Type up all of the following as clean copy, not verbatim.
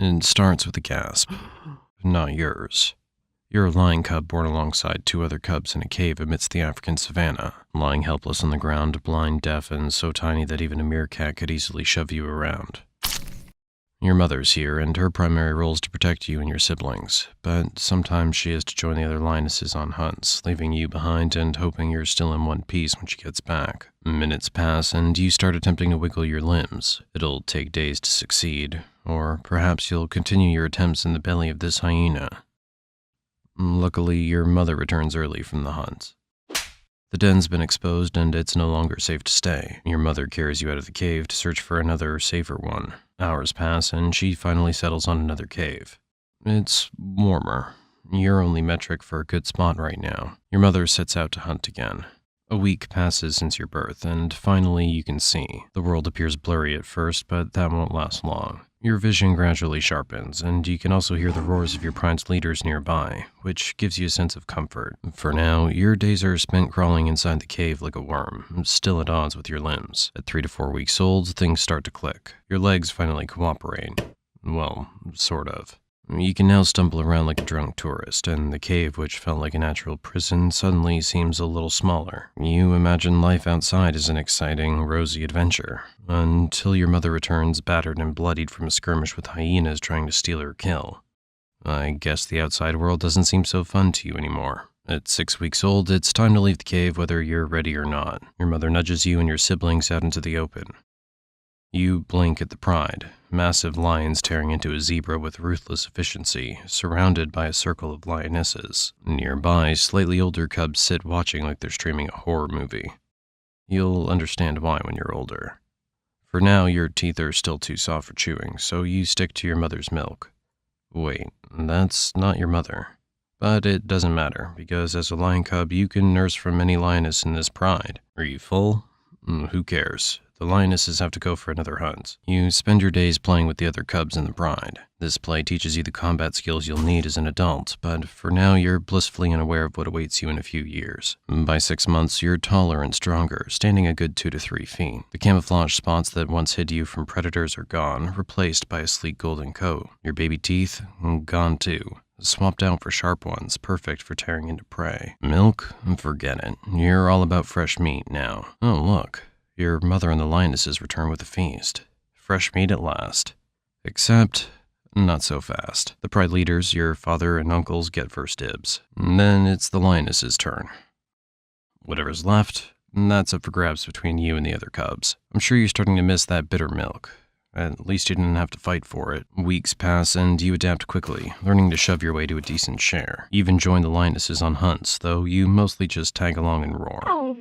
It starts with a gasp. Not yours. You're a lion cub born alongside two other cubs in a cave amidst the African savannah, lying helpless on the ground, blind, deaf, and so tiny that even a meerkat could easily shove you around. Your mother's here, and her primary role is to protect you and your siblings, but sometimes she has to join the other lionesses on hunts, leaving you behind and hoping you're still in one piece when she gets back. Minutes pass, and you start attempting to wiggle your limbs. It'll take days to succeed, or perhaps you'll continue your attempts in the belly of this hyena. Luckily, your mother returns early from the hunt. The den's been exposed and it's no longer safe to stay. Your mother carries you out of the cave to search for another, safer one. Hours pass and she finally settles on another cave. It's warmer. Your only metric for a good spot right now. Your mother sets out to hunt again. A week passes since your birth, and finally you can see. The world appears blurry at first, but that won't last long. Your vision gradually sharpens, and you can also hear the roars of your pride's leaders nearby, which gives you a sense of comfort. For now, your days are spent crawling inside the cave like a worm, still at odds with your limbs. At 3 to 4 weeks old, things start to click. Your legs finally cooperate. Well, sort of. You can now stumble around like a drunk tourist, and the cave, which felt like a natural prison, suddenly seems a little smaller. You imagine life outside is an exciting, rosy adventure, until your mother returns battered and bloodied from a skirmish with hyenas trying to steal her kill. I guess the outside world doesn't seem so fun to you anymore. At 6 weeks old, it's time to leave the cave whether you're ready or not. Your mother nudges you and your siblings out into the open. You blink at the pride, massive lions tearing into a zebra with ruthless efficiency, surrounded by a circle of lionesses. Nearby, slightly older cubs sit watching like they're streaming a horror movie. You'll understand why when you're older. For now, your teeth are still too soft for chewing, so you stick to your mother's milk. Wait, that's not your mother. But it doesn't matter, because as a lion cub, you can nurse from any lioness in this pride. Are you full? Who cares? The lionesses have to go for another hunt. You spend your days playing with the other cubs in the pride. This play teaches you the combat skills you'll need as an adult, but for now you're blissfully unaware of what awaits you in a few years. By 6 months, you're taller and stronger, standing a good 2 to 3 feet. The camouflage spots that once hid you from predators are gone, replaced by a sleek golden coat. Your baby teeth? Gone too. Swapped out for sharp ones, perfect for tearing into prey. Milk? Forget it. You're all about fresh meat now. Oh, look. Your mother and the lionesses return with a feast. Fresh meat at last. Except, not so fast. The pride leaders, your father and uncles, get first dibs. Then it's the lionesses' turn. Whatever's left, that's up for grabs between you and the other cubs. I'm sure you're starting to miss that bitter milk. At least you didn't have to fight for it. Weeks pass and you adapt quickly, learning to shove your way to a decent share. You even join the lionesses on hunts, though you mostly just tag along and roar.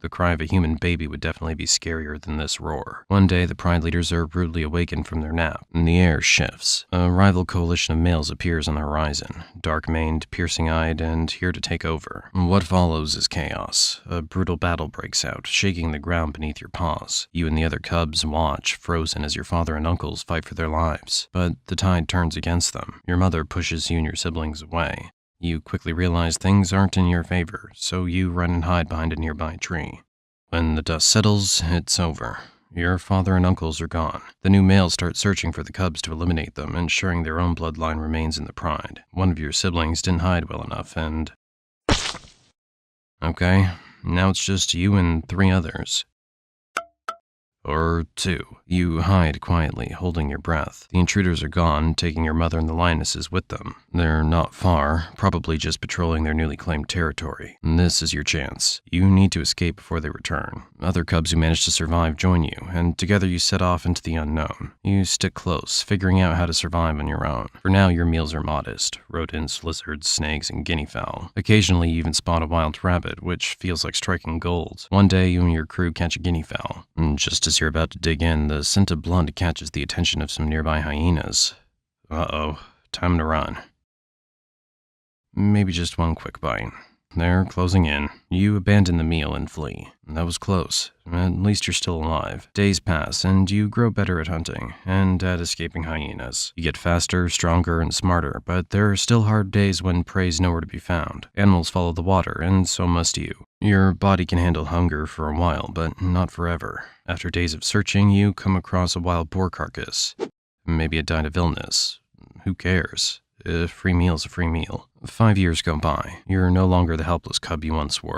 The cry of a human baby would definitely be scarier than this roar. One day, the pride leaders are rudely awakened from their nap, and the air shifts. A rival coalition of males appears on the horizon, dark-maned, piercing-eyed, and here to take over. What follows is chaos. A brutal battle breaks out, shaking the ground beneath your paws. You and the other cubs watch, frozen as your father and uncles fight for their lives. But the tide turns against them. Your mother pushes you and your siblings away. You quickly realize things aren't in your favor, so you run and hide behind a nearby tree. When the dust settles, it's over. Your father and uncles are gone. The new males start searching for the cubs to eliminate them, ensuring their own bloodline remains in the pride. One of your siblings didn't hide well enough, and... Okay, now it's just you and 3 others. Or 2. You hide quietly, holding your breath. The intruders are gone, taking your mother and the lionesses with them. They're not far, probably just patrolling their newly claimed territory. This is your chance. You need to escape before they return. Other cubs who manage to survive join you, and together you set off into the unknown. You stick close, figuring out how to survive on your own. For now, your meals are modest. Rodents, lizards, snakes, and guinea fowl. Occasionally, you even spot a wild rabbit, which feels like striking gold. One day, you and your crew catch a guinea fowl. And just as you're about to dig in, the scent of blood catches the attention of some nearby hyenas. Uh-oh, time to run. Maybe just one quick bite. They're closing in. You abandon the meal and flee. That was close. At least you're still alive. Days pass, and you grow better at hunting, and at escaping hyenas. You get faster, stronger, and smarter, but there are still hard days when prey's nowhere to be found. Animals follow the water, and so must you. Your body can handle hunger for a while, but not forever. After days of searching, you come across a wild boar carcass. Maybe it died of illness. Who cares? A free meal's a free meal. 5 years go by. You're no longer the helpless cub you once were.